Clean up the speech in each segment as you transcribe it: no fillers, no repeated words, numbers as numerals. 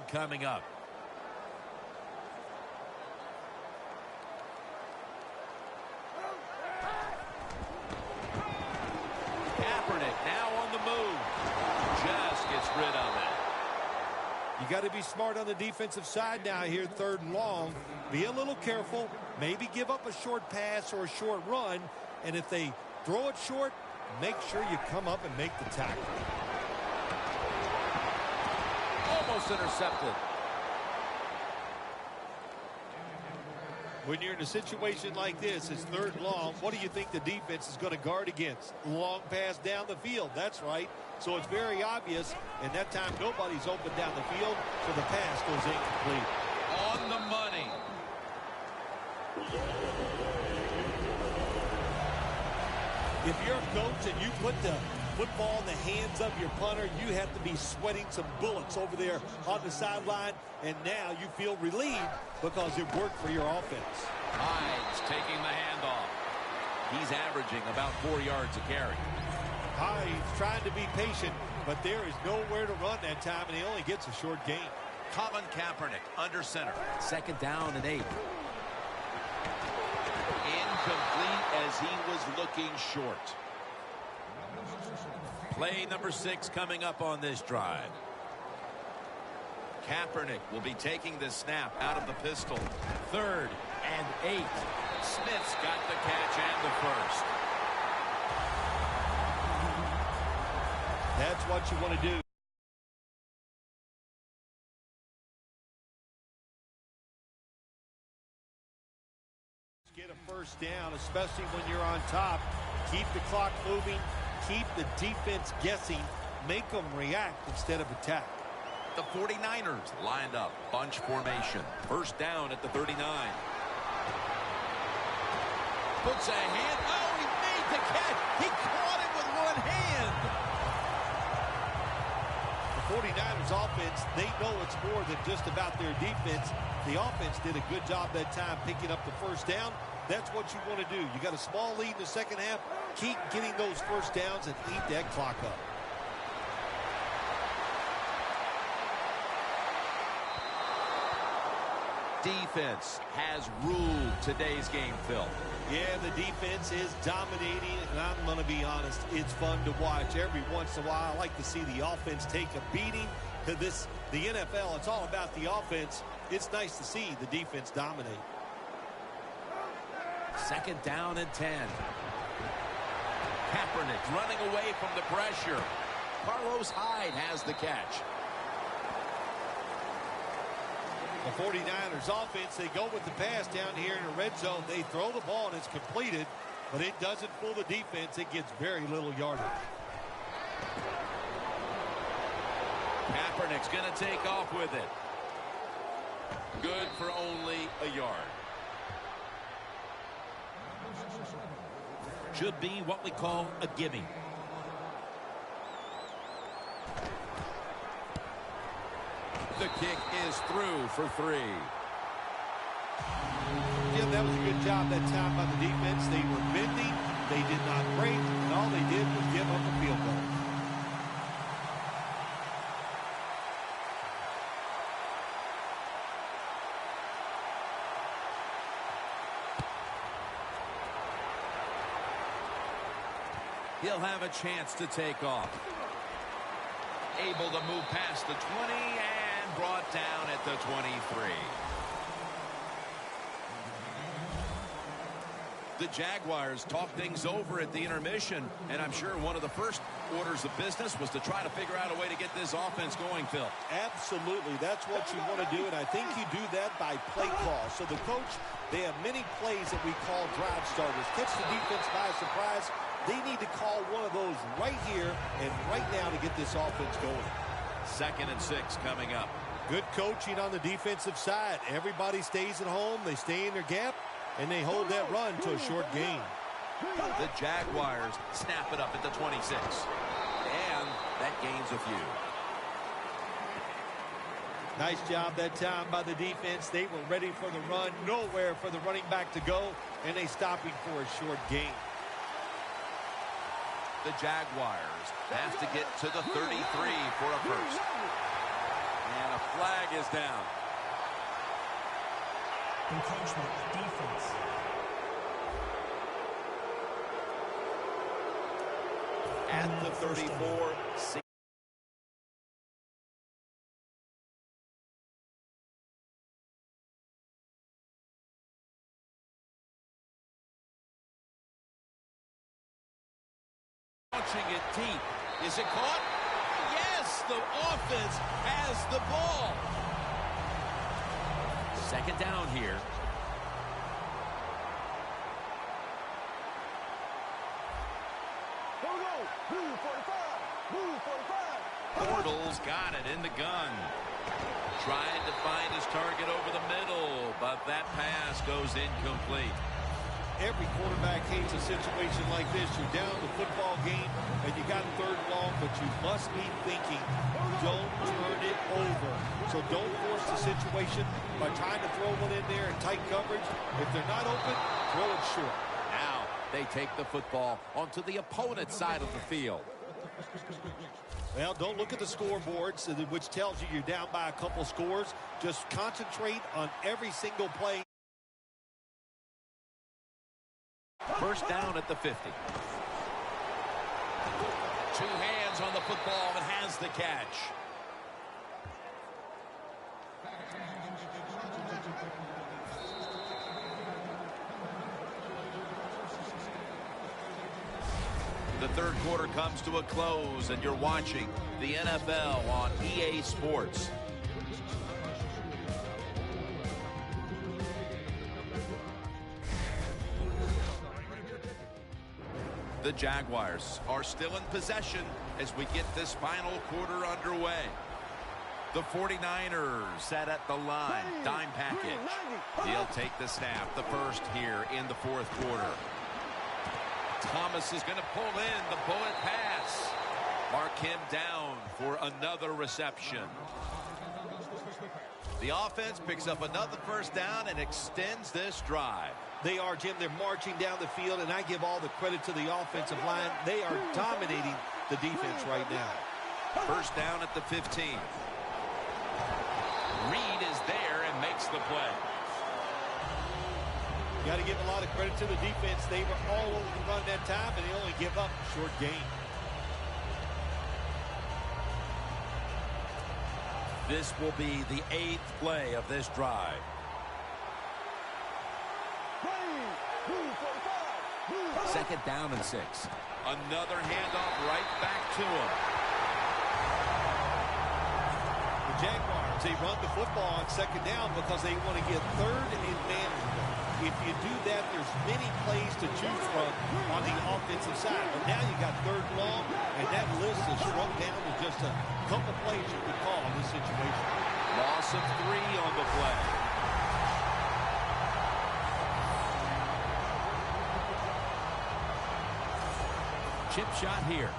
coming up. Kaepernick now on the move. Just gets rid of it. You got to be smart on the defensive side now here, 3rd and long. Be a little careful. Maybe give up a short pass or a short run. And if they throw it short, make sure you come up and make the tackle. Almost intercepted. When you're in a situation like this, it's 3rd and long, what do you think the defense is going to guard against? Long pass down the field. That's right. So it's very obvious, and that time nobody's open down the field, so the pass goes incomplete. On the money. If you're a coach and you put the football in the hands of your punter, you have to be sweating some bullets over there on the sideline, and now you feel relieved because it worked for your offense. Hyde's taking the handoff. He's averaging about 4 yards a carry. Hyde's trying to be patient, but there is nowhere to run that time, and he only gets a short gain. Colin Kaepernick under center. 2nd down and 8. Incomplete as he was looking short. Play number 6 coming up on this drive. Kaepernick will be taking the snap out of the pistol. 3rd and 8. Smith's got the catch and the first. That's what you want to do. Get a first down, especially when you're on top. Keep the clock moving. Keep the defense guessing. Make them react instead of attack. The 49ers lined up. Bunch formation. First down at the 39. Puts a hand. Oh, he made the catch. He caught it with one hand. The 49ers offense, they know it's more than just about their defense. The offense did a good job that time picking up the first down. That's what you want to do. You got a small lead in the second half. Keep getting those first downs and eat that clock up. Defense has ruled today's game, Phil. Yeah, the defense is dominating, and I'm going to be honest, it's fun to watch. Every once in a while, I like to see the offense take a beating. To the NFL, it's all about the offense. It's nice to see the defense dominate. 2nd down and 10. Kaepernick running away from the pressure. Carlos Hyde has the catch. The 49ers offense, they go with the pass down here in the red zone. They throw the ball and it's completed, but it doesn't fool the defense. It gets very little yardage. Kaepernick's going to take off with it. Good for only a yard. Should be what we call a gimme. The kick is through for 3. Yeah, that was a good job that time by the defense. They were bending, they did not break, and all they did was give up a field goal. He'll have a chance to take off. Able to move past the 20 and brought down at the 23. The Jaguars talked things over at the intermission, and I'm sure one of the first orders of business was to try to figure out a way to get this offense going, Phil. Absolutely. That's what you want to do, and I think you do that by play call. So the coach, they have many plays that we call drive starters. Catch the defense by surprise. They need to call one of those right here and right now to get this offense going. 2nd and 6 coming up. Good coaching on the defensive side. Everybody stays at home. They stay in their gap, and they hold that run to a short gain. The Jaguars snap it up at the 26. And that gains a few. Nice job that time by the defense. They were ready for the run. Nowhere for the running back to go, and they stop him for a short gain. The Jaguars have to get to the 33 for a first. And a flag is down. Encroachment defense. At the 34. Launching it deep. Is it caught? Yes, the offense has the ball. Second down here. Bortles got it in the gun. Trying to find his target over the middle, but that pass goes incomplete. Every quarterback hates a situation like this. You're down the football game, and you got third and long, but you must be thinking, don't turn it over. So don't force the situation by trying to throw one in there in tight coverage. If they're not open, throw it short. Now they take the football onto the opponent's side of the field. Well, don't look at the scoreboards, which tells you you're down by a couple scores. Just concentrate on every single play. First down at the 50. Two hands on the football and has the catch. The third quarter comes to a close, and you're watching the NFL on EA Sports. The Jaguars are still in possession as we get this final quarter underway. The 49ers set at the line. Dime package. He'll take the snap. The first here in the fourth quarter. Thomas is going to pull in the bullet pass. Mark him down for another reception. The offense picks up another first down and extends this drive. They are, Jim. They're marching down the field, and I give all the credit to the offensive line. They are dominating the defense right now. First down at the 15. Reed is there and makes the play. You got to give a lot of credit to the defense. They were all over the run that time, and they only give up a short gain. This will be the 8th play of this drive. Second down and 6. Another handoff right back to him. The Jaguars, they run the football on second down because they want to get third and manageable. If you do that, there's many plays to choose from on the offensive side. But now you got third and long, and that list is shrunk down to just a couple plays you could call in this situation. Loss of 3 on the play. Chip shot here.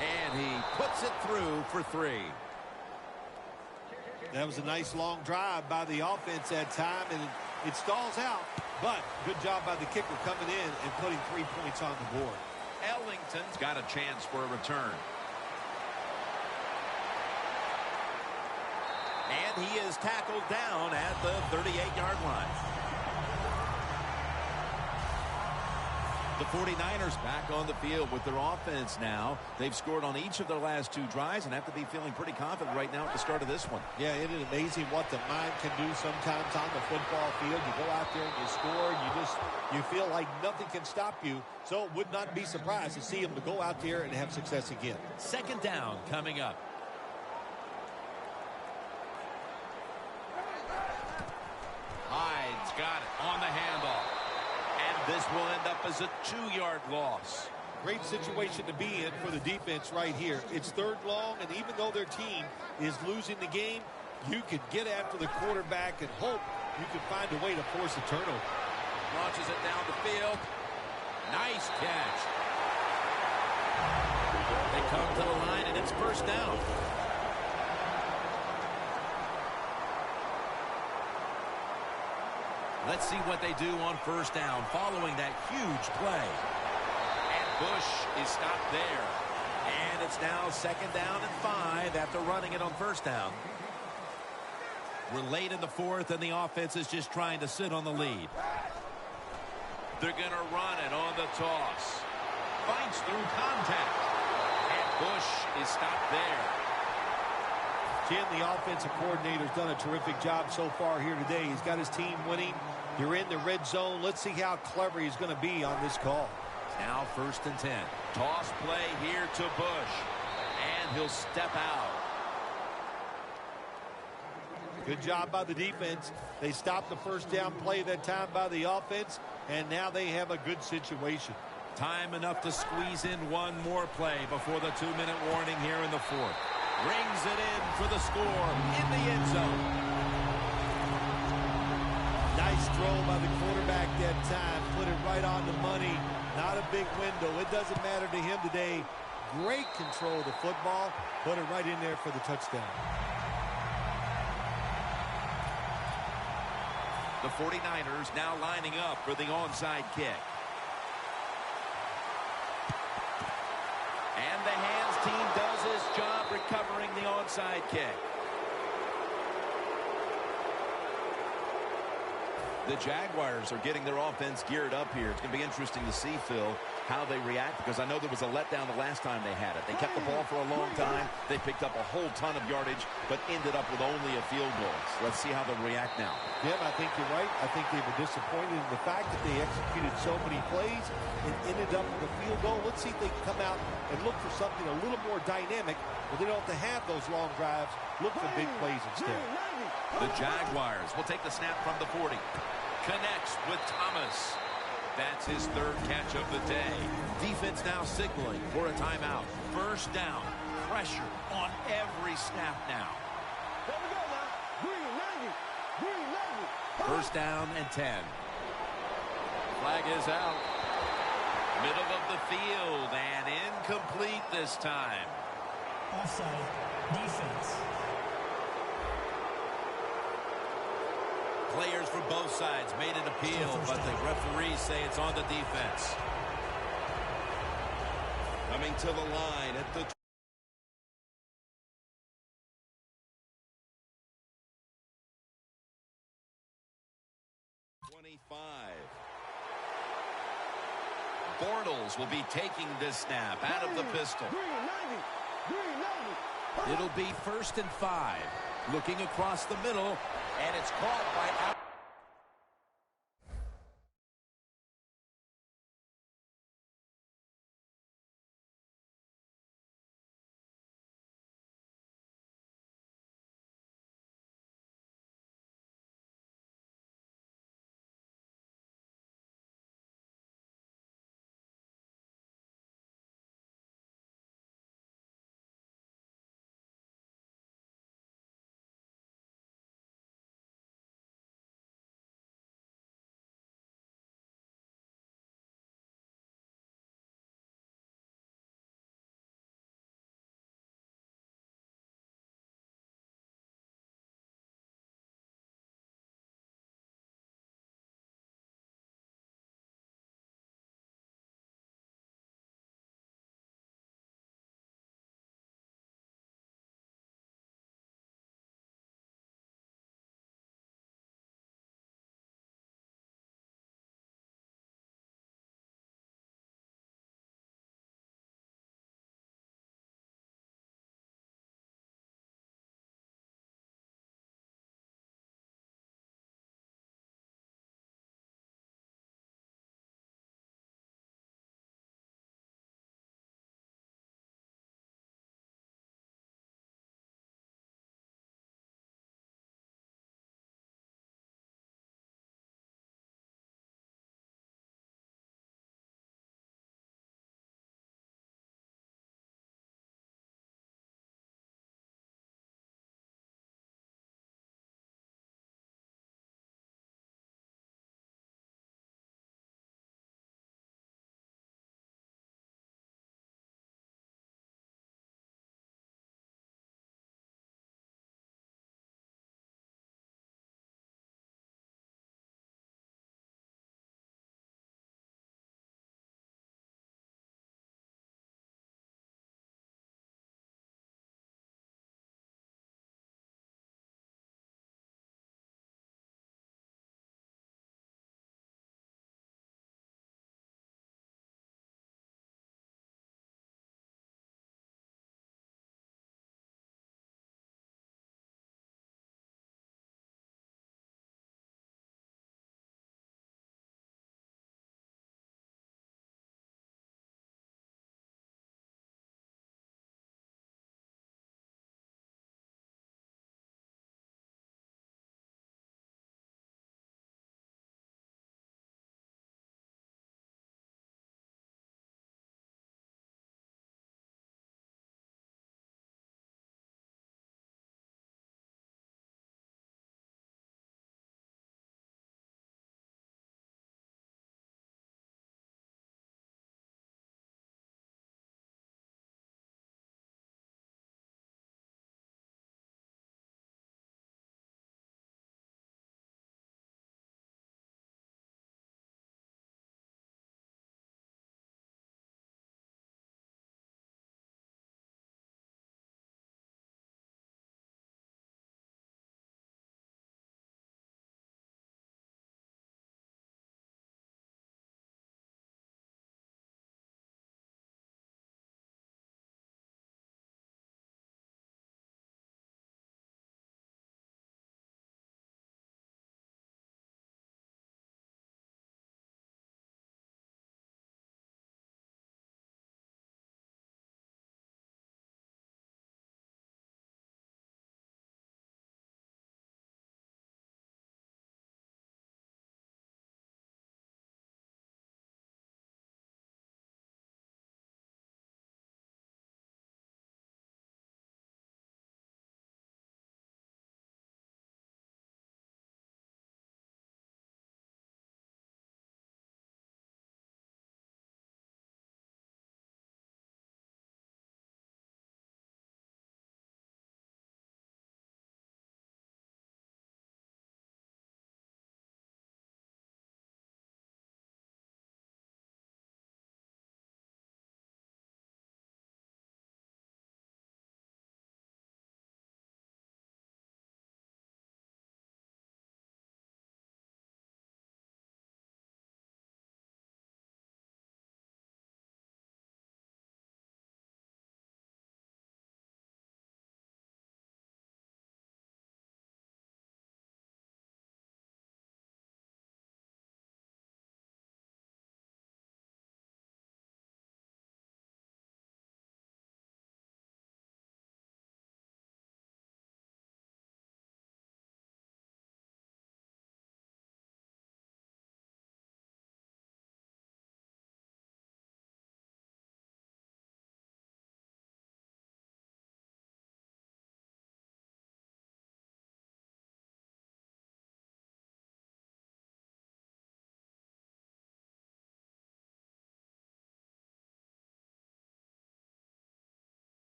And he puts it through for 3. That was a nice long drive by the offense that time, and it stalls out. But good job by the kicker coming in and putting 3 points on the board. Ellington's got a chance for a return. And he is tackled down at the 38-yard line. The 49ers back on the field with their offense now. They've scored on each of their last 2 drives and have to be feeling pretty confident right now at the start of this one. Yeah, it is amazing what the mind can do sometimes on the football field. You go out there and you score, you feel like nothing can stop you. So would not be surprised to see them to go out there and have success again. Second down coming up. Hyde's got it on the handoff. And this will end up as a 2-yard loss. Great situation to be in for the defense right here. It's third long, and even though their team is losing the game, you can get after the quarterback and hope you can find a way to force a turnover. Launches it down the field. Nice catch. They come to the line, and it's first down. Let's see what they do on first down following that huge play. And Bush is stopped there. And it's now 2nd down and 5 after running it on first down. We're late in the 4th, and the offense is just trying to sit on the lead. They're going to run it on the toss. Fights through contact. And Bush is stopped there. Jim, the offensive coordinator's done a terrific job so far here today. He's got his team winning. You're in the red zone. Let's see how clever he's going to be on this call. Now 1st and 10. Toss play here to Bush. And he'll step out. Good job by the defense. They stopped the first down play that time by the offense, and now they have a good situation. Time enough to squeeze in one more play before the 2-minute warning here in the 4th. Rings it in for the score in the end zone. Nice throw by the quarterback that time. Put it right on the money. Not a big window. It doesn't matter to him today. Great control of the football. Put it right in there for the touchdown. The 49ers now lining up for the onside kick. And the hands team does its job recovering the onside kick. The Jaguars are getting their offense geared up here. It's going to be interesting to see, Phil, how they react, because I know there was a letdown the last time they had it. They kept the ball for a long time. They picked up a whole ton of yardage, but ended up with only a field goal. Let's see how they'll react now. Yeah, I think you're right. I think they were disappointed in the fact that they executed so many plays and ended up with a field goal. Let's see if they can come out and look for something a little more dynamic, but they don't have to have those long drives. Look for big plays instead. The Jaguars will take the snap from the 40. Connects with Thomas. That's his 3rd catch of the day. Defense now signaling for a timeout. First down. Pressure on every snap now. First down and 10. Flag is out. Middle of the field and incomplete this time. Offside. Defense. Players from both sides made an appeal, but the referees say it's on the defense. Coming to the line at the 25. Bortles will be taking this snap out of the pistol. It'll be 1st and 5. Looking across the middle, and it's caught by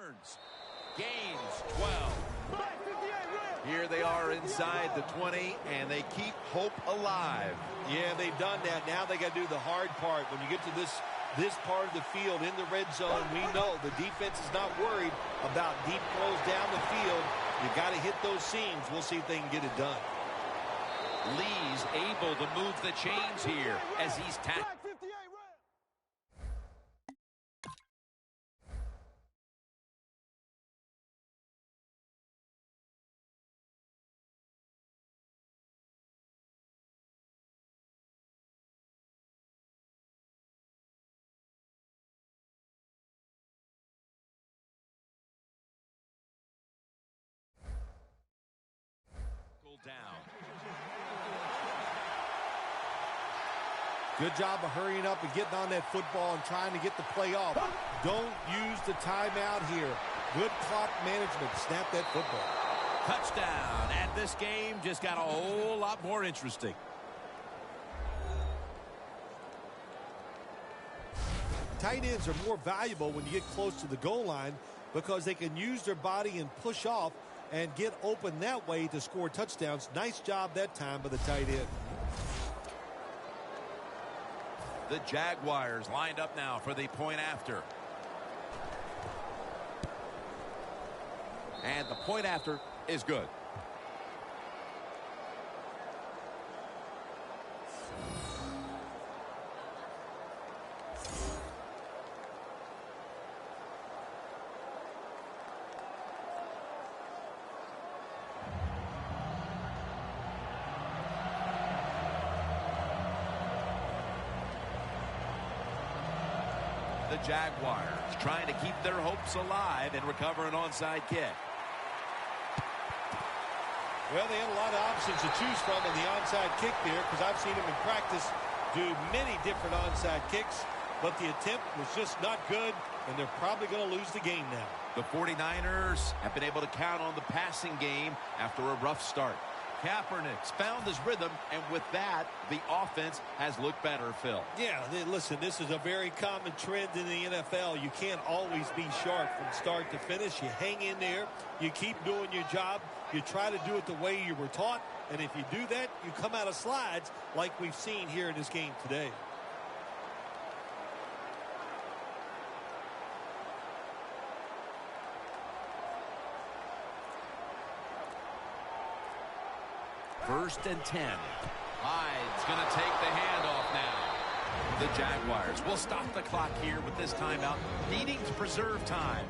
returns. Gains 12. Here they are inside the 20, and they keep hope alive. Yeah, they've done that. Now they got to do the hard part. When you get to this part of the field in the red zone, we know the defense is not worried about deep throws down the field. You got to hit those seams. We'll see if they can get it done. Lee's able to move the chains here as he's tackled. Down. Good job of hurrying up and getting on that football and trying to get the play off. Don't use the timeout here. Good clock management. Snap that football. Touchdown. And this game just got a whole lot more interesting. Tight ends are more valuable when you get close to the goal line because they can use their body and push off and get open that way to score touchdowns. Nice job that time by the tight end. The Jaguars lined up now for the point after. And the point after is good. The Jaguars trying to keep their hopes alive and recover an onside kick. Well, they had a lot of options to choose from in the onside kick there because I've seen them in practice do many different onside kicks, but the attempt was just not good, and they're probably going to lose the game now. The 49ers have been able to count on the passing game after a rough start. Kaepernick's found his rhythm, and with that, the offense has looked better, Phil. Yeah, listen, this is a very common trend in the NFL. You can't always be sharp from start to finish. You hang in there. You keep doing your job. You try to do it the way you were taught, and if you do that, you come out of slides like we've seen here in this game today. First and 10. Hyde's going to take the handoff now. The Jaguars will stop the clock here with this timeout, needing to preserve time.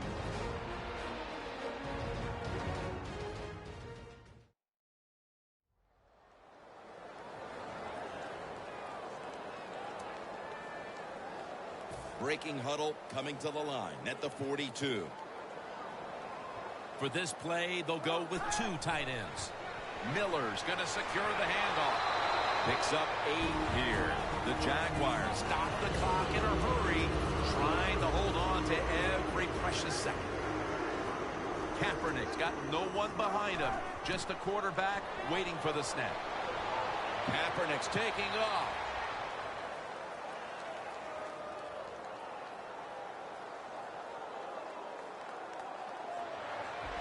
Breaking huddle coming to the line at the 42. For this play, they'll go with two tight ends. Miller's going to secure the handoff. Picks up 8 here. The Jaguars stop the clock in a hurry, trying to hold on to every precious second. Kaepernick's got no one behind him, just a quarterback waiting for the snap. Kaepernick's taking off.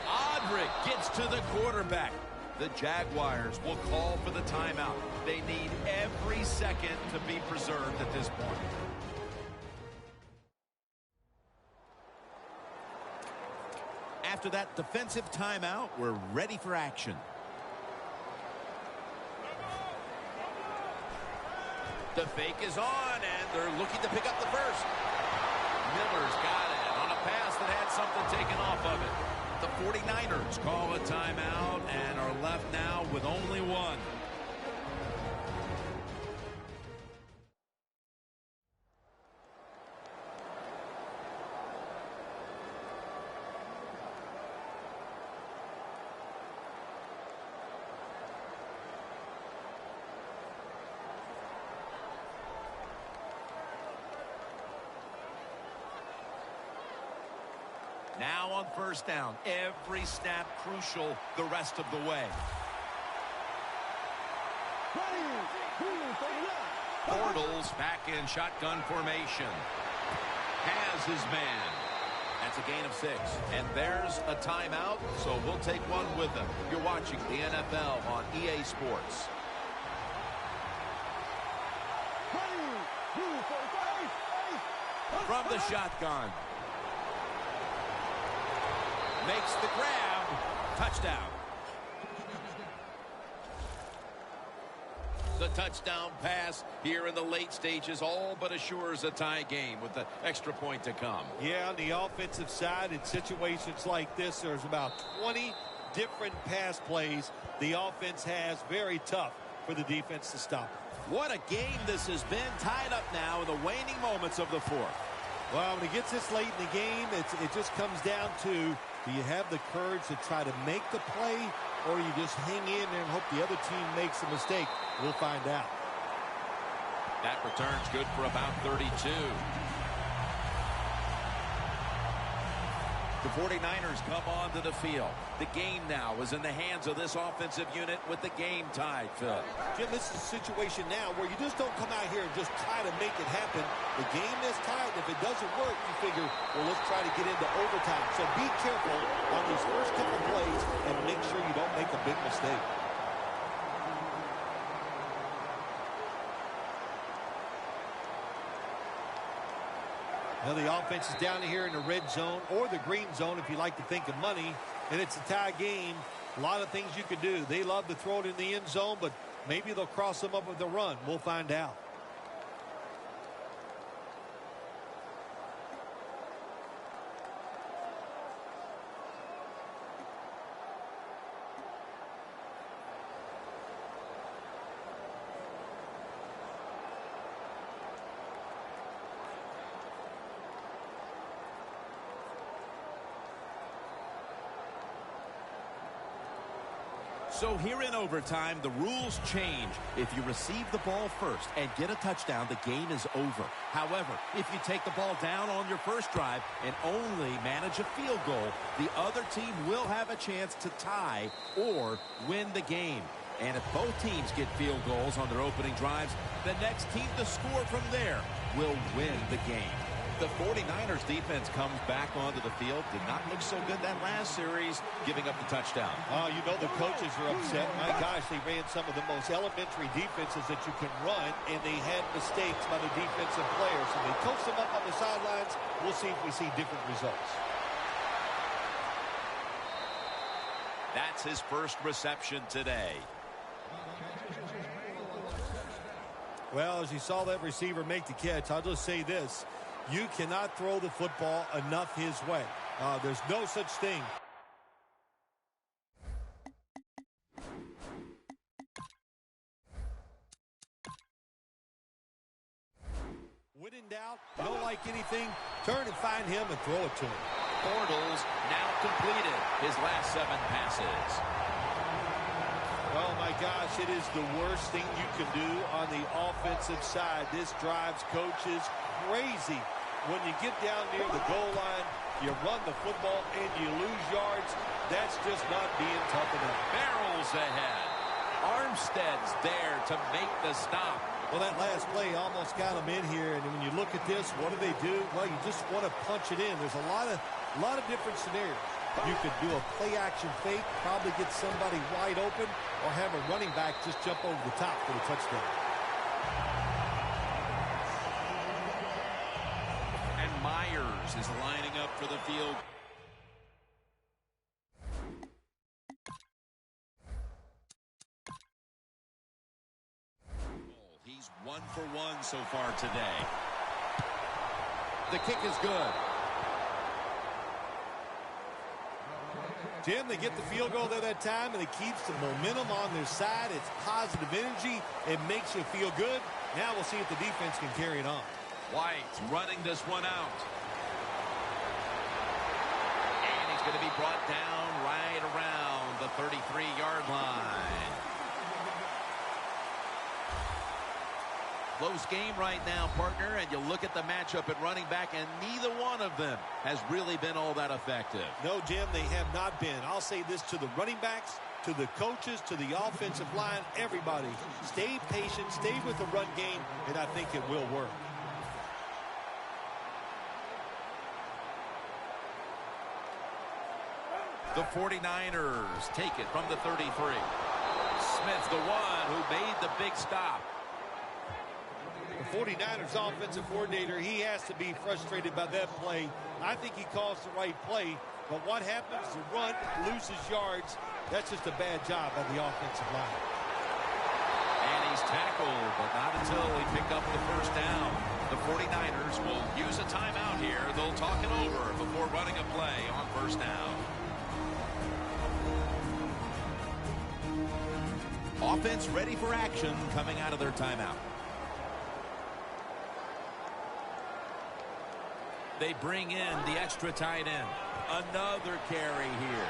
Odrick gets to the quarterback. The Jaguars will call for the timeout. They need every second to be preserved at this point. After that defensive timeout, we're ready for action. The fake is on, and they're looking to pick up the first. Miller's got it on a pass that had something taken off of it. The 49ers call a timeout and are left now with only one. Now on first down, every snap crucial the rest of the way. Bortles back in shotgun formation. Has his man. That's a gain of 6. And there's a timeout, so we'll take one with them. You're watching the NFL on EA Sports. From the shotgun. Makes the grab. Touchdown. The touchdown pass here in the late stages all but assures a tie game with the extra point to come. Yeah, on the offensive side, in situations like this, there's about 20 different pass plays the offense has. Very tough for the defense to stop it. What a game this has been. Tied up now in the waning moments of the fourth. Well, when it gets this late in the game, it just comes down to, do you have the courage to try to make the play, or you just hang in there and hope the other team makes a mistake? We'll find out. That return's good for about 32. The 49ers come onto the field. The game now is in the hands of this offensive unit with the game tied, Phil. Jim, this is a situation now where you just don't come out here and just try to make it happen. The game is tied. If it doesn't work, you figure, well, let's try to get into overtime. So be careful on these first couple plays and make sure you don't make a big mistake. Now the offense is down here in the red zone or the green zone if you like to think of money, and it's a tie game. A lot of things you could do. They love to throw it in the end zone, but maybe they'll cross them up with the run. We'll find out. So here in overtime, the rules change. If you receive the ball first and get a touchdown, the game is over. However, if you take the ball down on your first drive and only manage a field goal, the other team will have a chance to tie or win the game. And if both teams get field goals on their opening drives, the next team to score from there will win the game. The 49ers defense comes back onto the field. Did not look so good that last series, giving up the touchdown. Oh, you know the coaches are upset. My gosh, they ran some of the most elementary defenses that you can run, and they had mistakes by the defensive players. So they coached them up on the sidelines. We'll see if we see different results. That's his first reception today. Well, as you saw that receiver make the catch, I'll just say this. You cannot throw the football enough his way. There's no such thing. When in doubt, don't like anything, turn and find him and throw it to him. Bortles now completed his last 7 passes. Oh, my gosh, it is the worst thing you can do on the offensive side. This drives coaches crazy. When you get down near the goal line, you run the football and you lose yards. That's just not being tough enough. Barrels ahead. Armstead's there to make the stop. Well, that last play almost got him in here. And when you look at this, what do? Well, you just want to punch it in. There's a lot of different scenarios. You could do a play-action fake, probably get somebody wide open, or have a running back just jump over the top for the touchdown. And Myers is lining up for the field. He's 1 for 1 so far today. The kick is good. Jim, they get the field goal there that time, and it keeps the momentum on their side. It's positive energy. It makes you feel good. Now we'll see if the defense can carry it on. White running this one out. And he's going to be brought down right around the 33-yard line. Close game right now, partner, and you look at the matchup at running back, and neither one of them has really been all that effective. No, Jim, they have not been. I'll say this to the running backs, to the coaches, to the offensive line, everybody. Stay patient, stay with the run game, and I think it will work. The 49ers take it from the 33. Smith, the one who made the big stop. The 49ers offensive coordinator, he has to be frustrated by that play. I think he calls the right play, but what happens to run, loses yards, that's just a bad job by the offensive line. And he's tackled, but not until he picked up the first down. The 49ers will use a timeout here. They'll talk it over before running a play on first down. Offense ready for action coming out of their timeout. They bring in the extra tight end. Another carry here.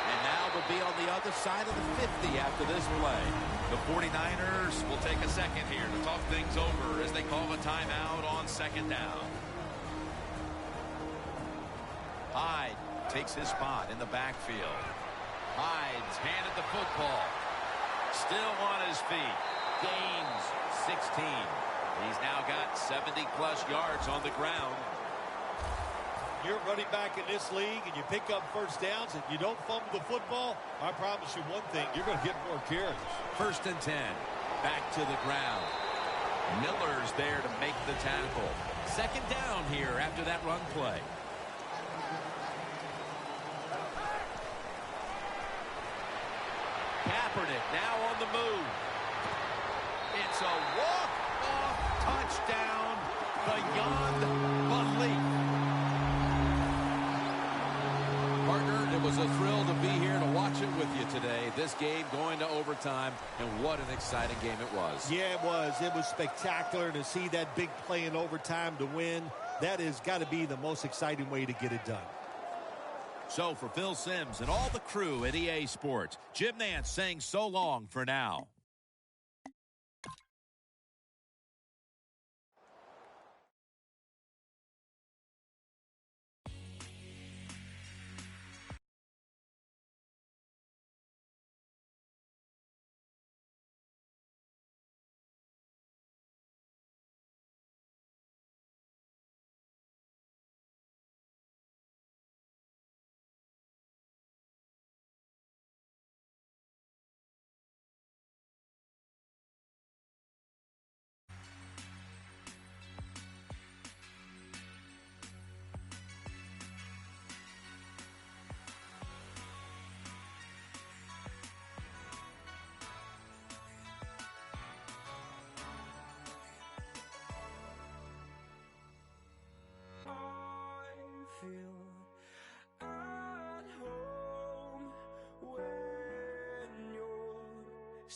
And now they'll be on the other side of the 50 after this play. The 49ers will take a second here to talk things over as they call a timeout on second down. Hyde takes his spot in the backfield. Hyde's handed the football. Still on his feet. Gains 16. He's now got 70-plus yards on the ground. You're running back in this league and you pick up first downs and you don't fumble the football, I promise you one thing, you're going to get more carries. First and 10. Back to the ground. Miller's there to make the tackle. Second down here after that run play. Kaepernick now on the move. It's a walk-off touchdown beyond belief. Partner, it was a thrill to be here to watch it with you today. This game going to overtime, and what an exciting game it was. Yeah, it was. It was spectacular to see that big play in overtime to win. That has got to be the most exciting way to get it done. So for Phil Simms and all the crew at EA Sports, Jim Nance saying so long for now. Feel at home when you're